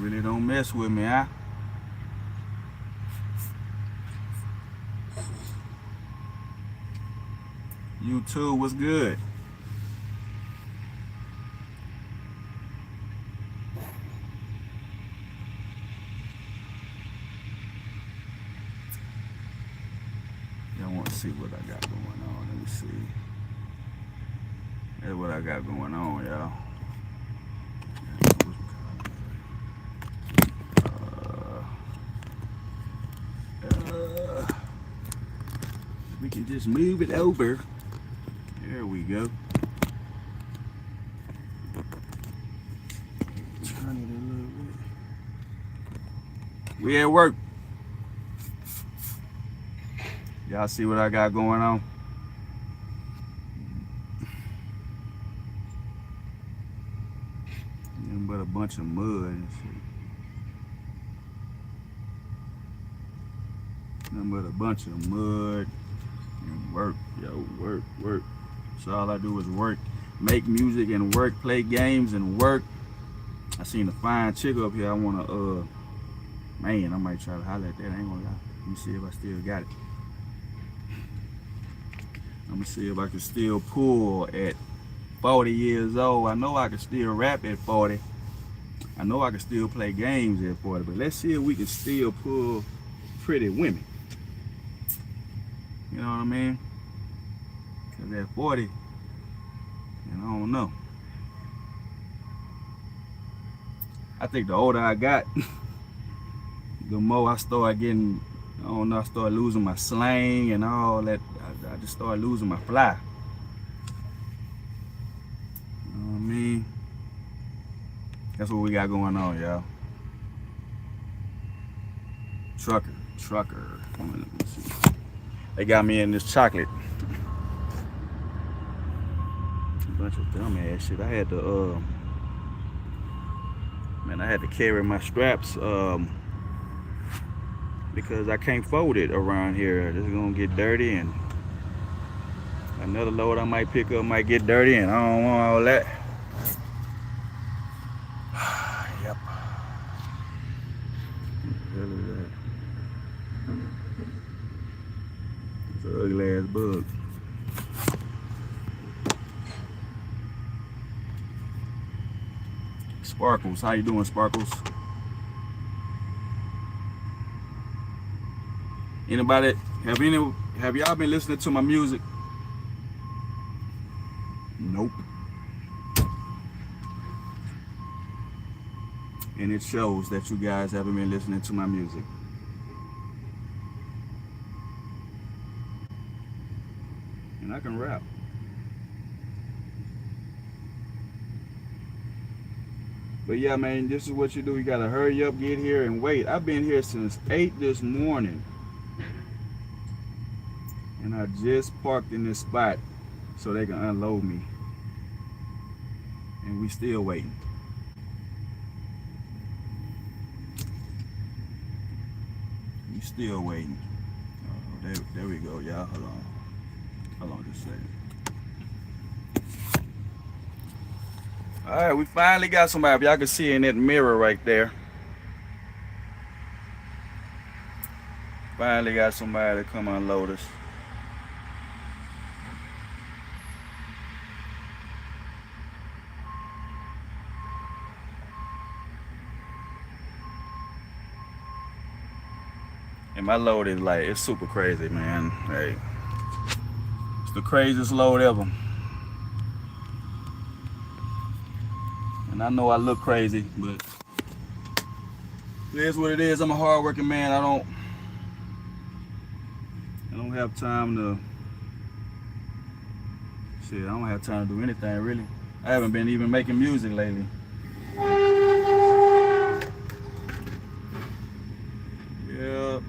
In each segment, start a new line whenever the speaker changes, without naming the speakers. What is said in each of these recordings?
really don't mess with me, huh? YouTube, what's good? Y'all want to see what I got going on? Let me see. That's what I got going on, y'all. We can just move it over. There we go. Turn it a little bit. We at work. Y'all see what I got going on? Nothing but a bunch of mud and shit. Nothing but a bunch of mud and work, yo, work. So all I do is work, make music and work, play games and work. I seen a fine chick up here. I wanna, man, I might try to holler at that. I ain't gonna lie. Let me see if I still got it. I'm gonna see if I can still pull at 40 years old. I know I can still rap at 40. I know I can still play games at 40, but let's see if we can still pull pretty women. You know what I mean? Cause at 40, and I don't know. I think the older I got, the more I start getting, I don't know, I start losing my slang and all that. I just started losing my fly. You know what I mean? That's what we got going on, y'all. Trucker. Let me see. They got me in this chocolate. A bunch of dumbass shit. I had to, man, I had to carry my straps, because I can't fold it around here. This is gonna get dirty, and another load I might pick up might get dirty, and I don't want all that. Yep. What the hell is that? It's an ugly ass bug. Sparkles, how you doing, Sparkles? Anybody, have y'all been listening to my music? Nope. And it shows that you guys haven't been listening to my music. And I can rap. But yeah, man, this is what you do. You gotta hurry up, get here, and wait. I've been here since 8 this morning. And I just parked in this spot so they can unload me. And we still waiting. We still waiting. Oh, there we go, y'all. Hold on just a second. Alright, we finally got somebody. If y'all can see in that mirror right there. Finally got somebody to come unload us. And my load is like, it's super crazy, man. Hey, it's the craziest load ever. And I know I look crazy, but it is what it is. I'm a hard-working man. I don't have time to, shit, I don't have time to do anything, really. I haven't been even making music lately. Yeah,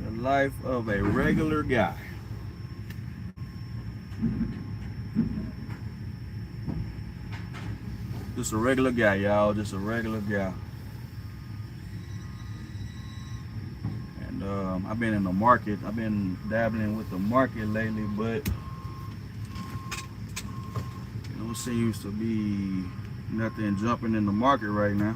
the life of a regular guy. Just a regular guy, y'all. Just a regular guy. And I've been in the market. I've been dabbling with the market lately, but seems to be nothing jumping in the market right now.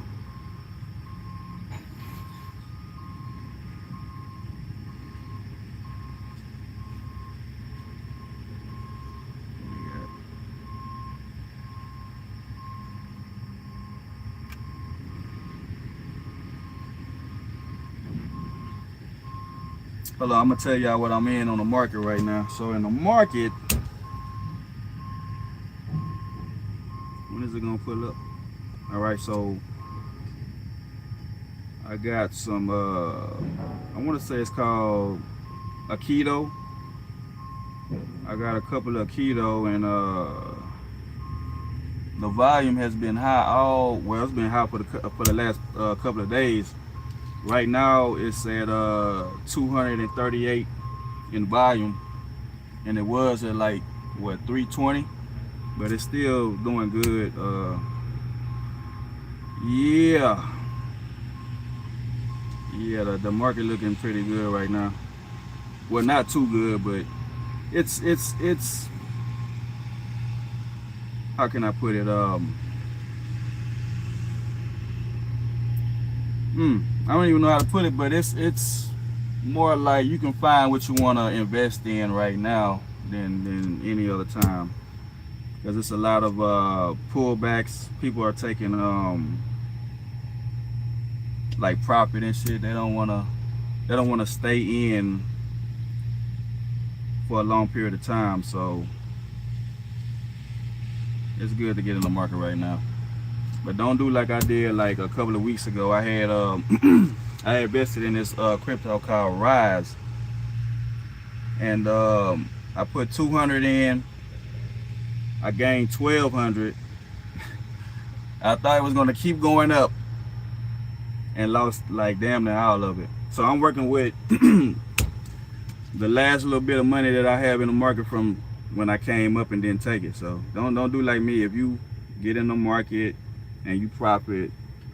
Hold on, I'm gonna tell y'all what I'm in on the market right now. So in the market, when is it gonna pull up? All right, so I got some. I want to say it's called Aikido. I got a couple of Aikido, and the volume has been high it's been high for the last couple of days. Right now it's at 238 in volume, and it was at like what 320, but it's still doing good. Yeah, the market looking pretty good right now. Well, not too good, but it's how can I put it? I don't even know how to put it, but it's more like you can find what you want to invest in right now than any other time, because it's a lot of pullbacks. People are taking like profit and shit. They don't want to stay in for a long period of time, so it's good to get in the market right now. But don't do like I did like a couple of weeks ago. I had I invested in this crypto called Rise, and I put 200 in. I gained 1,200. I thought it was gonna keep going up, and lost like damn near all of it. So I'm working with the last little bit of money that I have in the market from when I came up and didn't take it. So don't do like me. If you get in the market and you profit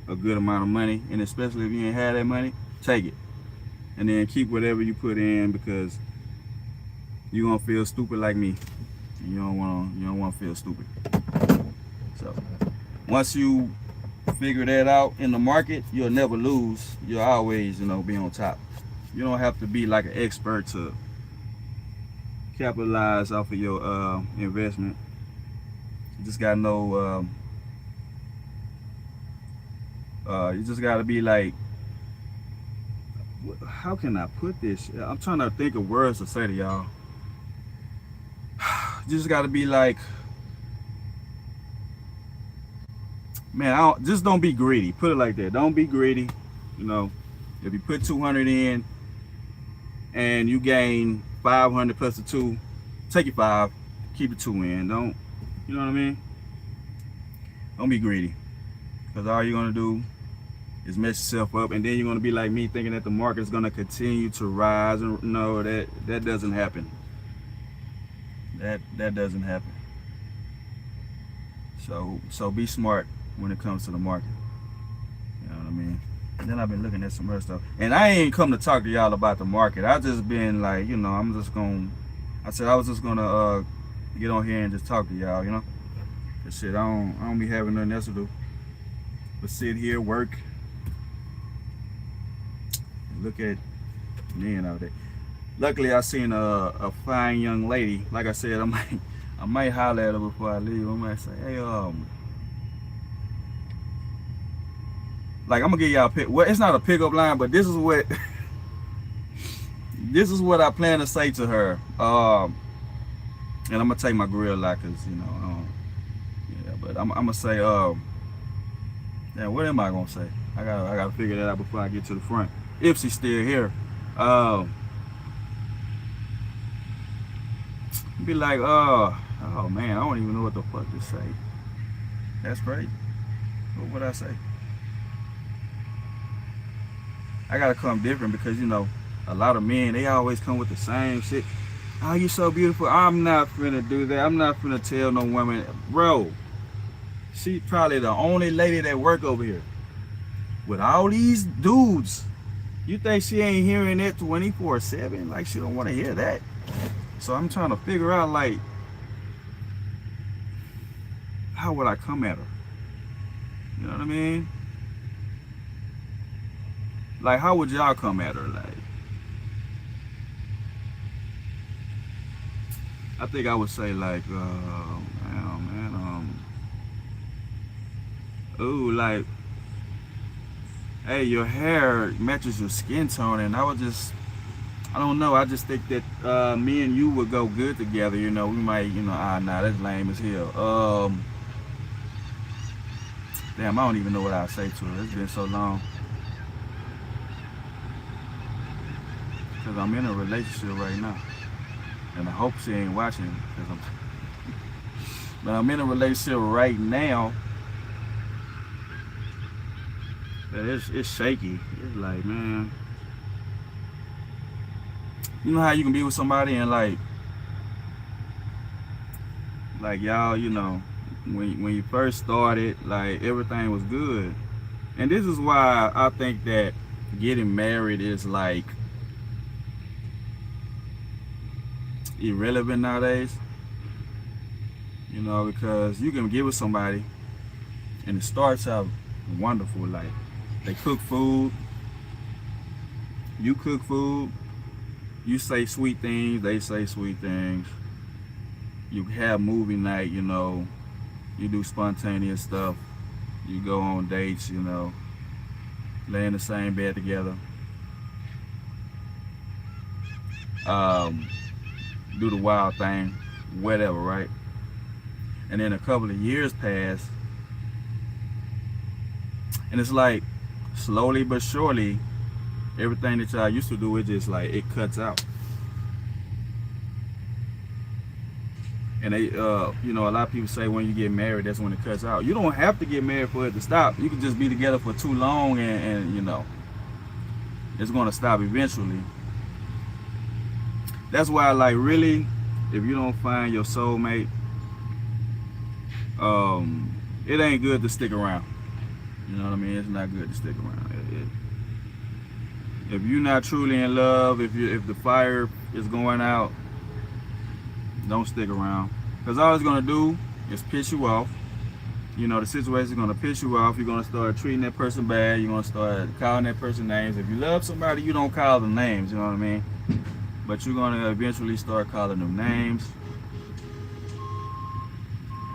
a good amount of money, and especially if you ain't had that money, take it, and then keep whatever you put in, because you're gonna feel stupid like me. You don't want to feel stupid. So once you figure that out in the market, you'll never lose. You'll always be on top. You don't have to be like an expert to capitalize off of your investment. You just gotta know. You just gotta be like, how can I put this? I'm trying to think of words to say to y'all. You just gotta be like, man, just don't be greedy. Put it like that. Don't be greedy. If you put 200 in and you gain 500 plus the 2, take your 5, keep the 2 in. Don't, you know what I mean? Don't be greedy, because all you're gonna do is mess yourself up, and then you're gonna be like me, thinking that the market is gonna continue to rise. And no, that doesn't happen. That doesn't happen. So be smart when it comes to the market. You know what I mean? And then I've been looking at some other stuff, and I ain't come to talk to y'all about the market. I just been like, I said I was just gonna get on here and just talk to y'all. Cause shit, I don't be having nothing else to do but sit here, work, and look at men out there. Luckily, I seen a fine young lady. Like I said, I might holler at her before I leave. I might say, hey, like, I'm gonna give y'all a pick. Well, it's not a pickup line, but this is what I plan to say to her. And I'm gonna take my grill out, cause but I'm gonna say, yeah, what am I gonna say? I gotta figure that out before I get to the front, if she's still here. Be like, oh man, I don't even know what the fuck to say. That's great. What would I say? I gotta come different, because a lot of men, they always come with the same shit. Oh, you so beautiful. I'm not finna do that. I'm not finna tell no woman, bro. She probably the only lady that work over here with all these dudes. You think she ain't hearing that 24/7? Like, she don't want to hear that. So I'm trying to figure out, like, how would I come at her? You know what I mean? Like, how would y'all come at her? Like, I think I would say like, ooh, like, hey, your hair matches your skin tone, and I would just I don't know. I just think that me and you would go good together. You know, we might, nah, that's lame as hell. Damn, I don't even know what I'll say to her. It's been so long. Because I'm in a relationship right now. And I hope she ain't watching. But I'm in a relationship right now. That it's shaky. It's like, man. You know how you can be with somebody and like y'all, when you first started, like everything was good. And this is why I think that getting married is like irrelevant nowadays. Because you can get with somebody and it starts out wonderful. Like they cook food, you cook food, you say sweet things, they say sweet things. You have movie night, you do spontaneous stuff. You go on dates, lay in the same bed together. Do the wild thing, whatever, right? And then a couple of years pass, and it's like slowly but surely, everything that y'all used to do, it just like it cuts out. And they, a lot of people say when you get married, that's when it cuts out. You don't have to get married for it to stop. You can just be together for too long, and it's gonna stop eventually. That's why, like, really, if you don't find your soulmate, it ain't good to stick around. You know what I mean? It's not good to stick around. If you're not truly in love, if the fire is going out, don't stick around. Because all it's going to do is piss you off. The situation is going to piss you off. You're going to start treating that person bad. You're going to start calling that person names. If you love somebody, you don't call them names, you know what I mean? But you're going to eventually start calling them names.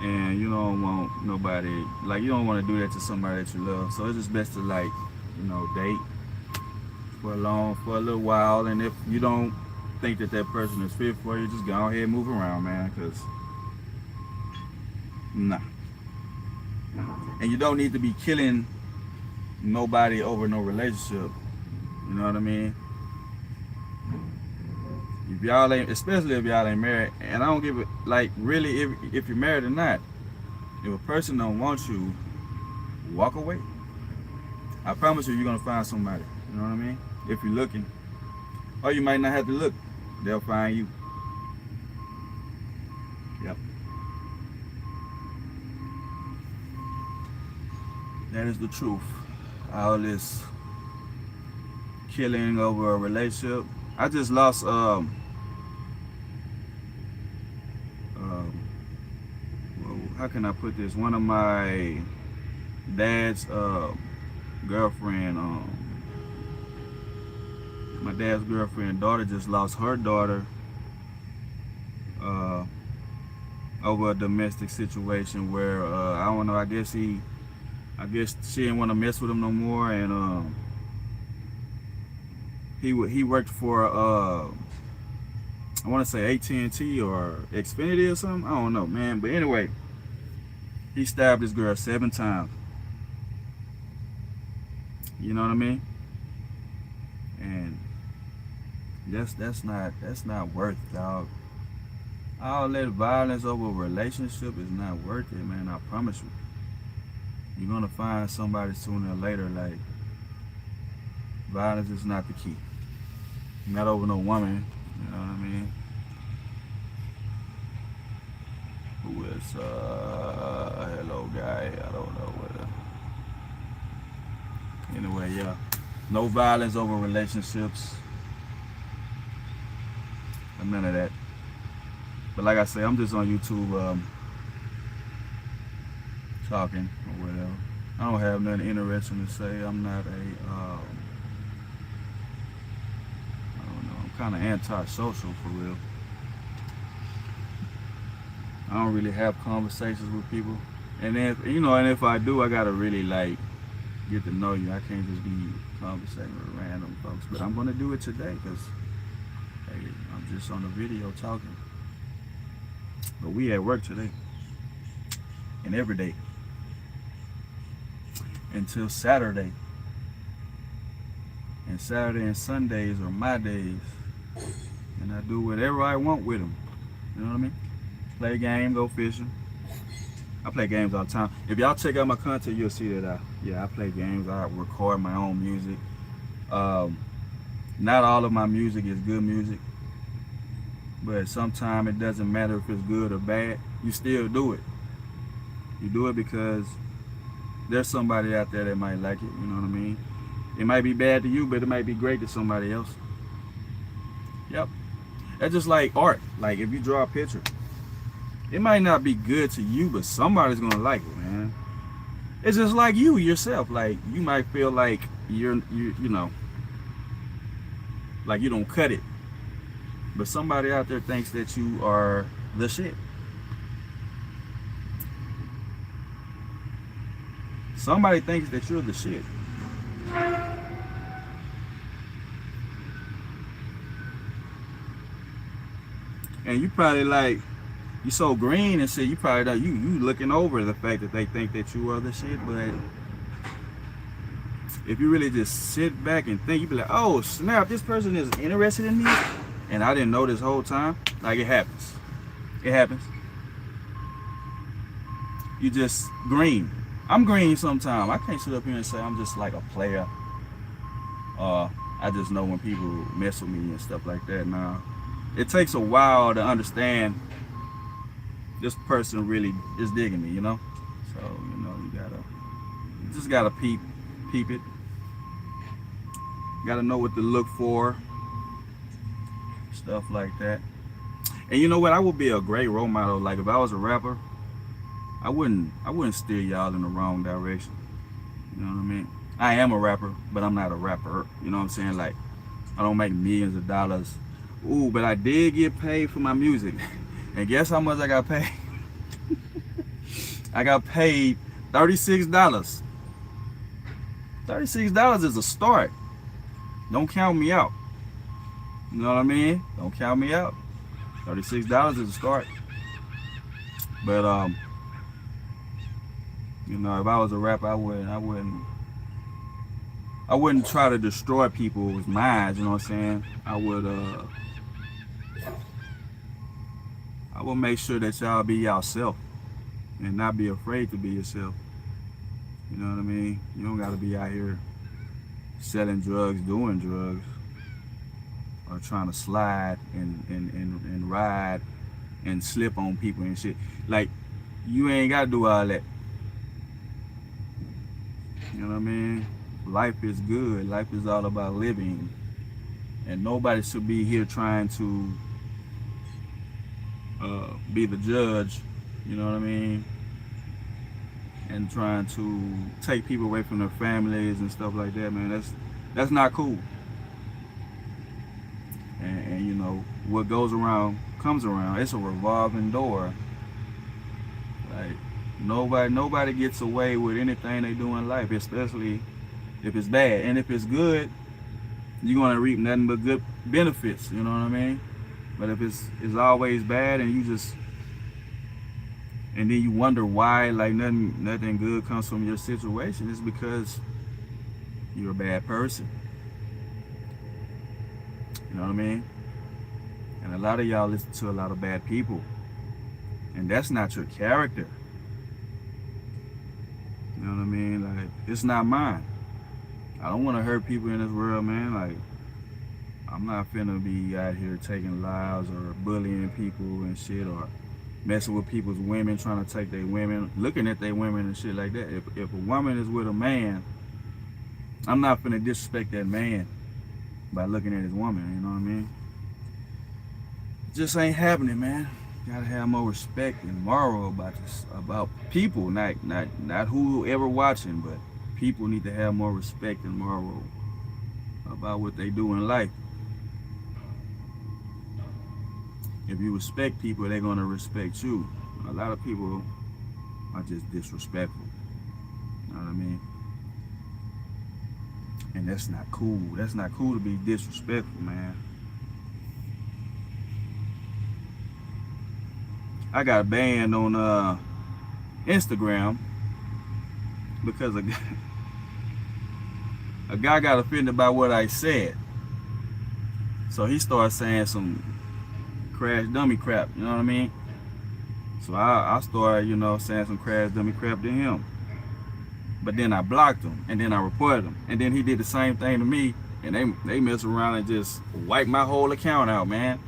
And you don't want nobody, like, you don't want to do that to somebody that you love. So it's just best to, like, date for a little while. And if you don't think that person is fit for you, just go ahead and move around, man, because nah. And you don't need to be killing nobody over no relationship. You know what I mean? If y'all ain't, especially if y'all ain't married, and I don't give it, like, really, if you're married or not, if a person don't want you, walk away. I promise you're gonna find somebody. You know what I mean? If you're looking, or you might not have to look. They'll find you. Yep. That is the truth. All this killing over a relationship. I just lost how can I put this? One of my dad's girlfriend, my dad's girlfriend daughter just lost her daughter over a domestic situation where I don't know, I guess she didn't want to mess with him no more, and he worked for I want to say AT&T or Xfinity or something. I don't know, man. But anyway, he stabbed this girl 7 times. You know what I mean? And that's not worth it, dog. All that violence over a relationship is not worth it, man. I promise you. You're gonna find somebody sooner or later. Like, violence is not the key. Not over no woman. You know what I mean? Who is hello guy? I don't know what. Anyway, yeah. No violence over relationships. None of that. But like I say, I'm just on YouTube talking or whatever. I don't have nothing interesting to say. I'm not a I don't know, I'm kind of anti-social for real. I don't really have conversations with people. And if I do, I gotta really like get to know you. I can't just be conversating with random folks. But I'm gonna do it today because just on the video talking. But we at work today and every day until Saturday. And Saturday and Sundays are my days. And I do whatever I want with them. You know what I mean? Play a game, go fishing. I play games all the time. If y'all check out my content, you'll see that I play games. I record my own music. Not all of my music is good music, but sometimes it doesn't matter if it's good or bad. You still do it. You do it because there's somebody out there that might like it. You know what I mean? It might be bad to you, but it might be great to somebody else. Yep. That's just like art. Like if you draw a picture, it might not be good to you, but somebody's gonna like it, man. It's just like you yourself. Like you might feel like you know, like you don't cut it, but somebody out there thinks that you are the shit. Somebody thinks that you're the shit. And you probably like, you so green and shit, you probably don't, you looking over the fact that they think that you are the shit. But if you really just sit back and think, you be like, oh snap, this person is interested in me and I didn't know this whole time. Like it happens. It happens. You just green. I'm green sometimes. I can't sit up here and say I'm just like a player. I just know when people mess with me and stuff like that. Now, it takes a while to understand this person really is digging me, you know? So, you know, you just gotta peep it. Gotta know what to look for. Stuff like that. And you know what? I would be a great role model. Like if I was a rapper, I wouldn't steer y'all in the wrong direction. You know what I mean? I am a rapper, but I'm not a rapper. You know what I'm saying? Like, I don't make millions of dollars. Ooh, but I did get paid for my music. And guess how much I got paid? I got paid $36. $36 is a start. Don't count me out. You know what I mean? Don't count me out. $36 is a start. But you know, if I was a rapper, I wouldn't try to destroy people's minds, you know what I'm saying? I would make sure that y'all be yourself and not be afraid to be yourself. You know what I mean? You don't gotta be out here selling drugs, doing drugs, or trying to slide and ride and slip on people and shit. Like, you ain't gotta do all that. You know what I mean? Life is good. Life is all about living. And nobody should be here trying to be the judge, you know what I mean? And trying to take people away from their families and stuff like that, man. That's not cool. And you know, what goes around comes around. It's a revolving door. Like nobody gets away with anything they do in life, especially if it's bad. And if it's good, you're gonna reap nothing but good benefits, you know what I mean? But if it's always bad and then you wonder why like nothing good comes from your situation, it's because you're a bad person. You know what I mean? And a lot of y'all listen to a lot of bad people. And that's not your character. You know what I mean? Like, it's not mine. I don't want to hurt people in this world, man. Like, I'm not finna be out here taking lives or bullying people and shit, or messing with people's women, trying to take their women, looking at their women and shit like that. If a woman is with a man, I'm not finna disrespect that man by looking at his woman, you know what I mean? It just ain't happening, man. You gotta have more respect and moral about people, not whoever watching, but people need to have more respect and moral about what they do in life. If you respect people, they're gonna respect you. A lot of people are just disrespectful. You know what I mean? And that's not cool. That's not cool to be disrespectful, man. I got banned on Instagram because a guy got offended by what I said. So he started saying some crash dummy crap, you know what I mean? So I started, saying some crash dummy crap to him. But then I blocked him, and then I reported him. And then he did the same thing to me, and they mess around and just wipe my whole account out, man.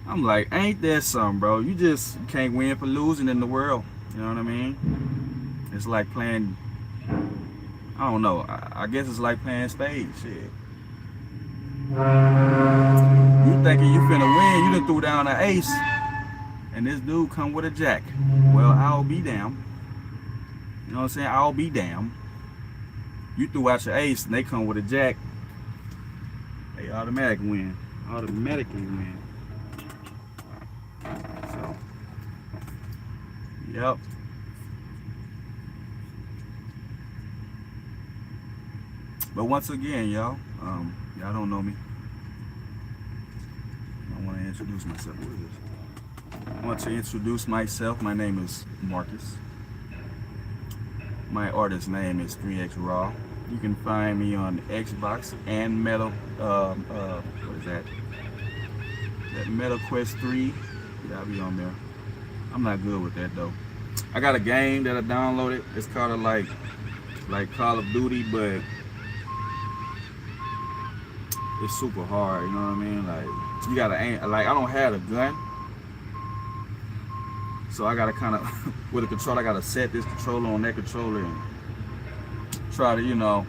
I'm like, ain't that something, bro? You just can't win for losing in the world. You know what I mean? It's like playing, I don't know. I guess it's like playing spades, shit. You thinking you finna win, you done threw down an ace, and this dude come with a jack. Well, I'll be damned. You know what I'm saying? I'll be damned. You threw out your ace, and they come with a jack. They automatically win. Automatically win. So, yep. But once again, y'all don't know me. I want to introduce myself. What is this? I want to introduce myself. My name is Marcus. My artist name is 3X Raw. You can find me on Xbox and Metal. What is that? That Metal Quest 3. Yeah, I'll be on there. I'm not good with that though. I got a game that I downloaded. It's called like Call of Duty, but it's super hard. You know what I mean? Like you gotta aim. Like I don't have a gun, so I gotta kind of with a controller. I gotta set this controller on that controller and try to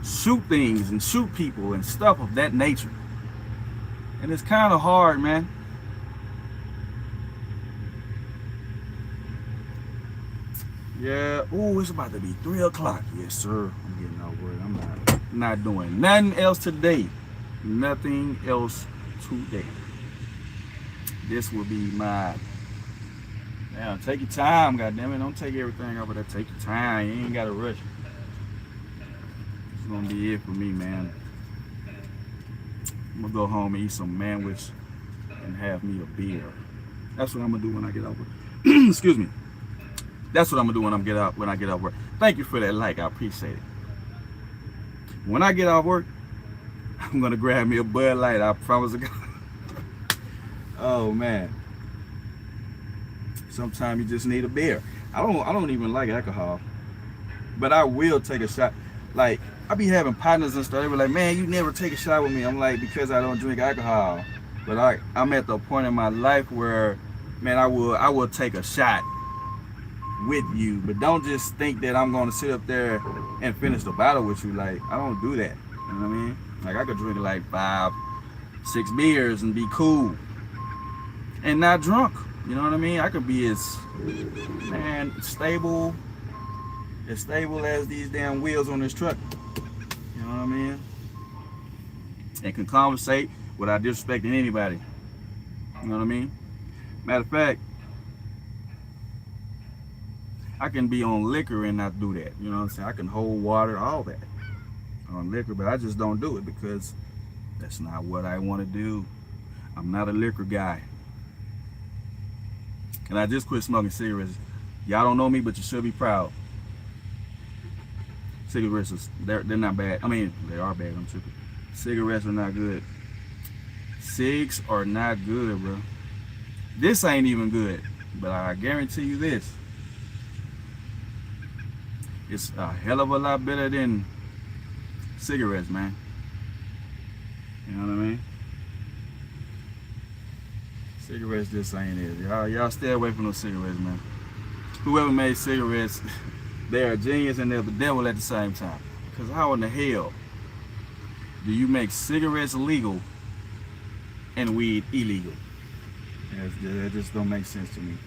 shoot things and shoot people and stuff of that nature. And it's kind of hard, man. Yeah. Ooh, it's about to be 3 o'clock. Yes, sir. I'm getting out work. I'm not doing nothing else today. Nothing else today. This will be my. Now, take your time, goddammit. Don't take everything over there. Take your time. You ain't got to rush. It's going to be it for me, man. I'm going to go home and eat some manwich and have me a beer. That's what I'm going to do when I get out work. Excuse me. That's what I'm going to do when I get out work. Thank you for that like. I appreciate it. When I get off work, I'm going to grab me a Bud Light. I promise to God. Oh, man. Sometimes you just need a beer. I don't even like alcohol, but I will take a shot. Like I be having partners and stuff. They were like, "Man, you never take a shot with me." I'm like, because I don't drink alcohol. But I'm at the point in my life where, man, I will take a shot with you. But don't just think that I'm gonna sit up there and finish the bottle with you. Like I don't do that. You know what I mean? Like I could drink like 5, 6 beers and be cool and not drunk. You know what I mean? I could be as stable as these damn wheels on this truck. You know what I mean? And can conversate without disrespecting anybody. You know what I mean? Matter of fact, I can be on liquor and not do that. You know what I'm saying? I can hold water, all that on liquor, but I just don't do it because that's not what I want to do. I'm not a liquor guy. And I just quit smoking cigarettes. Y'all don't know me, but you should be proud. Cigarettes, they're not bad. I mean, they are bad. I'm tripping. Cigarettes are not good. Cigs are not good, bro. This ain't even good, but I guarantee you this. It's a hell of a lot better than cigarettes, man. You know what I mean? Cigarettes just ain't it. Y'all stay away from those cigarettes, man. Whoever made cigarettes, they're a genius and they're the devil at the same time. Because how in the hell do you make cigarettes legal and weed illegal? That just don't make sense to me.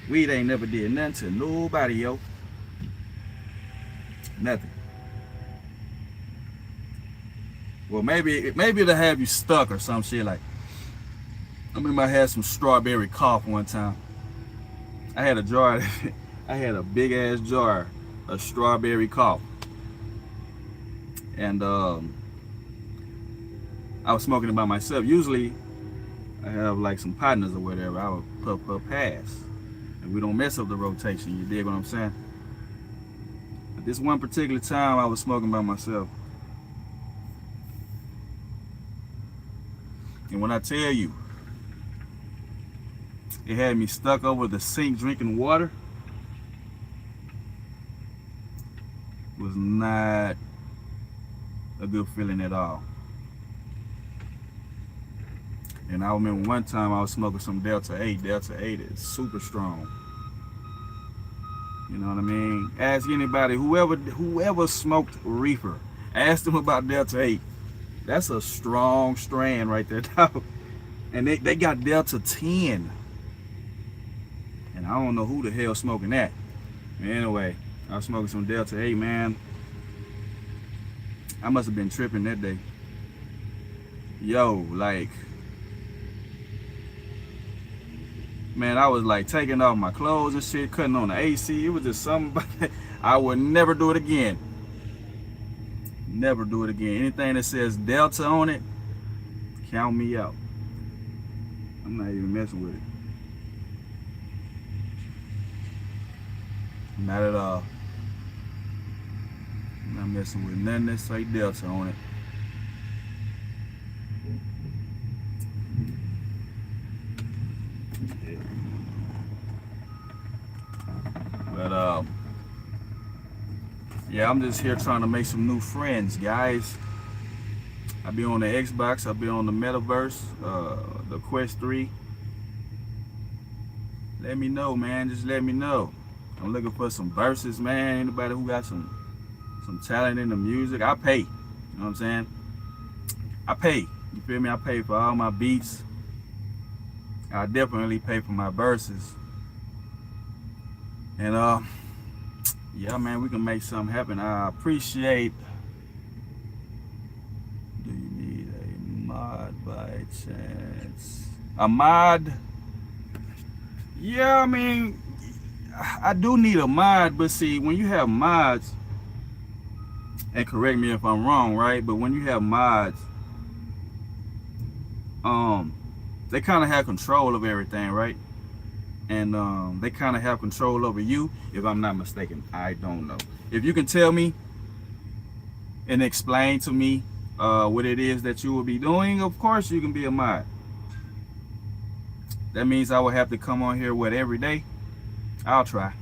Weed ain't never did nothing to nobody, yo. Nothing. Well, maybe it'll have you stuck or some shit like. I remember I had some strawberry cough one time. I had a jar. I had a big ass jar of strawberry cough, and I was smoking it by myself. Usually, I have like some partners or whatever, I would puff pass. And we don't mess up the rotation, you dig what I'm saying? But this one particular time I was smoking by myself. And when I tell you, it had me stuck over the sink drinking water, was not a good feeling at all. And I remember one time I was smoking some Delta 8. Delta 8 is super strong. You know what I mean? Ask anybody, whoever smoked reefer, ask them about Delta 8. That's a strong strand right there, dog. And they got Delta 10. And I don't know who the hell smoking that. Anyway, I was smoking some Delta 8, man. I must have been tripping that day. Yo, like, man, I was like taking off my clothes and shit, cutting on the AC. It was just something. I would never do it again. Never do it again. Anything that says Delta on it, count me out. I'm not even messing with it. Not at all. I'm not messing with nothing that say Delta on it. But yeah, I'm just here trying to make some new friends, guys. I'll be on the Xbox, I'll be on the Metaverse, the Quest 3. Let me know, man. Just let me know. I'm looking for some verses, man. Anybody who got some talent in the music, I pay. You know what I'm saying? I pay. You feel me? I pay for all my beats. I definitely pay for my verses. And yeah, man, we can make something happen. I appreciate. Do you need a mod by chance? A mod? Yeah, I mean, I do need a mod, but see, when you have mods, and correct me if I'm wrong, right? But when you have mods, they kind of have control of everything, right? And they kind of have control over you, if I'm not mistaken. I don't know. If you can tell me and explain to me what it is that you will be doing, of course you can be a mod. That means I will have to come on here, what, every day? I'll try.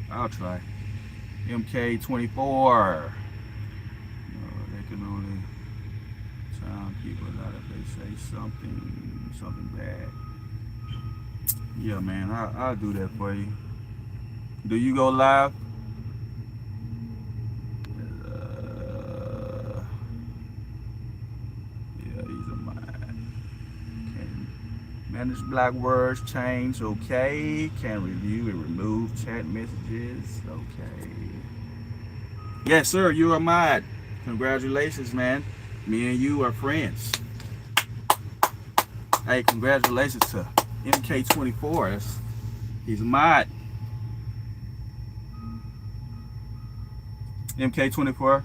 MK24. They can only sound people out if they say something bad. Yeah, man, I'll do that for you. Do you go live? Yeah, he's a man. Can manage black words, change, okay. Can review and remove chat messages, okay. Yes, sir, you're a mod. Congratulations, man. Me and you are friends. Hey, congratulations to MK24. He's a mod. MK24,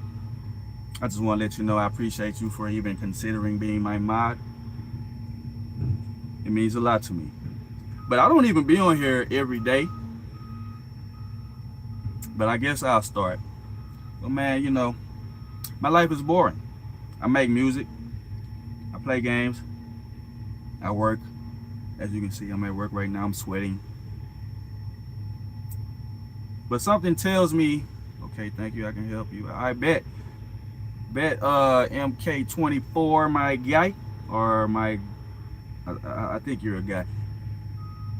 I just want to let you know I appreciate you for even considering being my mod. It means a lot to me. But I don't even be on here every day. But I guess I'll start. Well, man, you know, my life is boring. I make music. I play games. I work. As you can see, I'm at work right now. I'm sweating. But something tells me, okay, thank you, I can help you. I bet MK24, my guy, or my, I think you're a guy.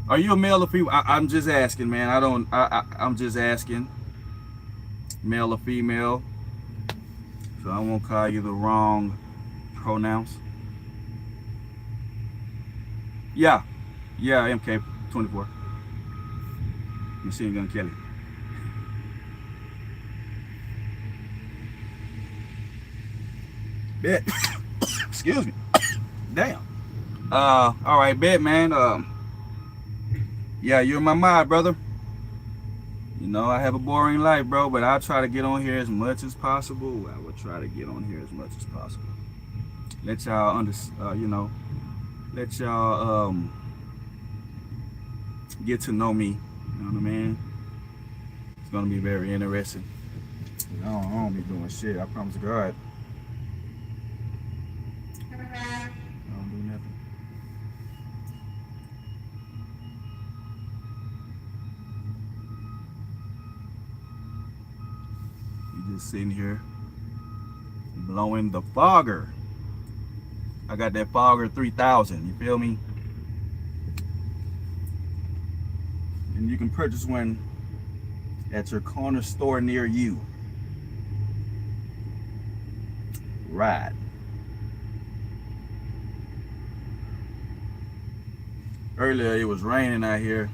Are you a male or female? I'm just asking, man. I'm just asking. Male or female. So I won't call you the wrong pronouns. Yeah, MK24. Machine Gun Kelly. Bet. Excuse me. Damn. All right, bet, man. Yeah, you're my mod, brother. You know, I have a boring life, bro, but I'll try to get on here as much as possible. I will try to get on here as much as possible. Let y'all you know, let y'all get to know me. You know what I mean? It's gonna be very interesting. I don't be doing shit. I promise God. I don't do nothing. You just sitting here blowing the fogger. I got that Fogger 3000. You feel me? And you can purchase one at your corner store near you. Right. Earlier it was raining out here,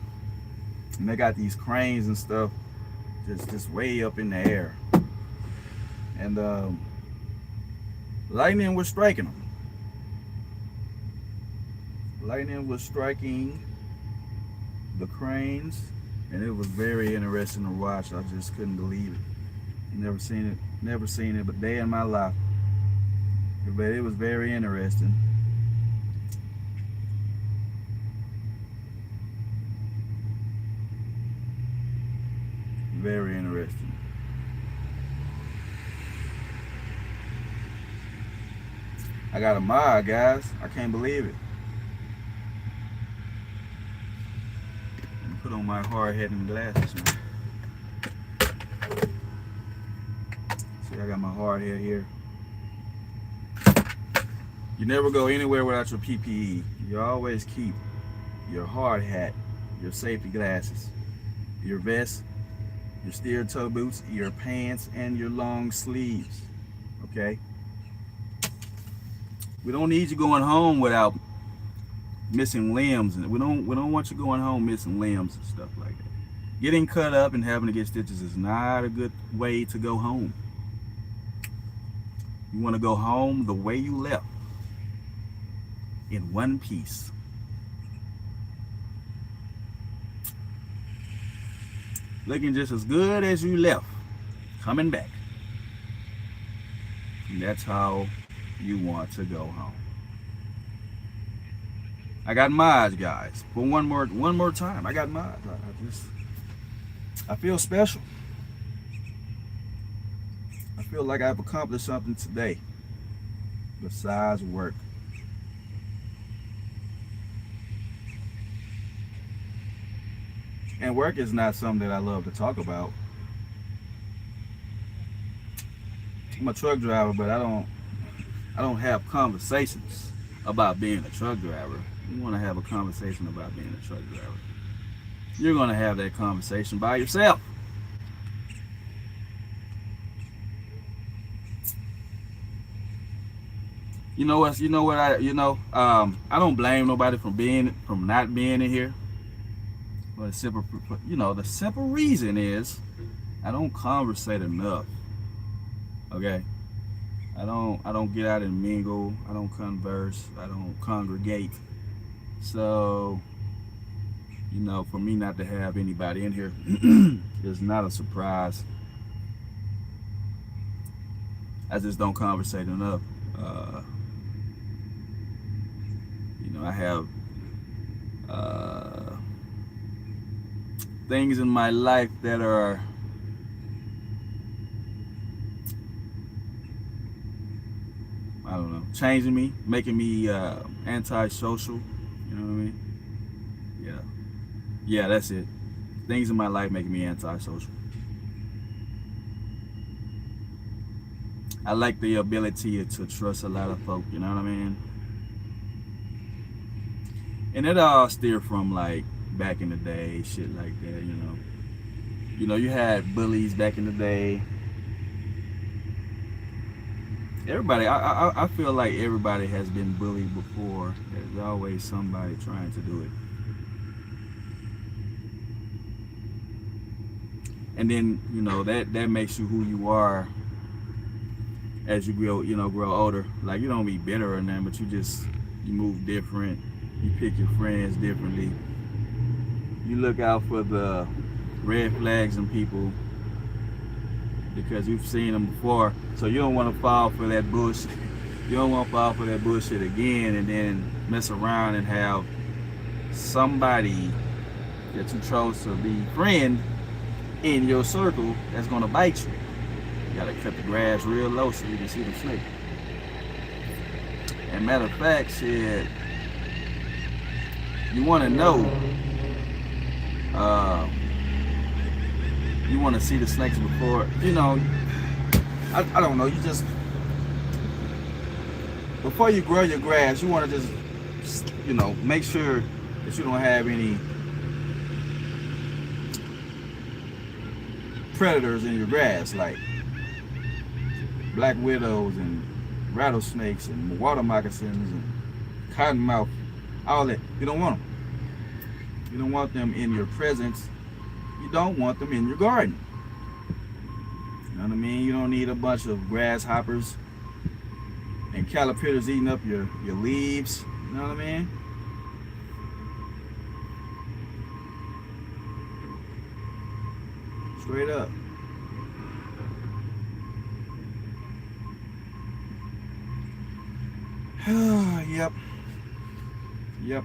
and they got these cranes and stuff just way up in the air, and lightning was striking them. Lightning was striking the cranes, and it was very interesting to watch. I just couldn't believe it. Never seen it a day in my life. But it was very interesting. Very interesting. I got a mod, guys. I can't believe it. Put on my hard hat and glasses now. See, I got my hard hat here. You never go anywhere without your PPE. You always keep your hard hat, your safety glasses, your vest, your steel toe boots, your pants, and your long sleeves. Okay? We don't need you going home without missing limbs, and we don't want you going home missing limbs and stuff like that. Getting cut up and having to get stitches is not a good way to go home. You want to go home the way you left, in one piece. Looking just as good as you left, coming back. And that's how you want to go home. I got mods, guys. For one more time, I got mods. I feel special. I feel like I've accomplished something today besides work. And work is not something that I love to talk about. I'm a truck driver, but I don't have conversations about being a truck driver. You want to have a conversation about being a truck driver, you're going to have that conversation by yourself. I don't blame nobody from not being in here. But the simple reason is I don't conversate enough. Okay? I don't get out and mingle. I don't converse. I don't congregate. So, for me not to have anybody in here is not a surprise. I just don't conversate enough. I have things in my life that are changing me, making me antisocial. You know what I mean? Yeah, that's it. Things in my life making me antisocial. I like the ability to trust a lot of folk, you know what I mean? And it all steered from like back in the day, shit like that, you had bullies back in the day. Everybody, I feel like everybody has been bullied before. There's always somebody trying to do it. And then, that makes you who you are as you grow older. Like, you don't be bitter or nothing, but you move different. You pick your friends differently. You look out for the red flags in people because you've seen them before. So you don't want to fall for that bullshit. You don't want to fall for that bullshit again and then mess around and have somebody that you chose to be friend in your circle that's gonna bite you. You gotta cut the grass real low so you can see the snake. And matter of fact, shit, you wanna know, you wanna see the snakes before, I don't know, you just, before you grow your grass, you wanna just, make sure that you don't have any predators in your grass, like black widows and rattlesnakes and water moccasins and cottonmouth, all that. You don't want them. You don't want them in your presence. You don't want them in your garden. You know what I mean? You don't need a bunch of grasshoppers and caterpillars eating up your leaves. You know what I mean? Straight up. Yep.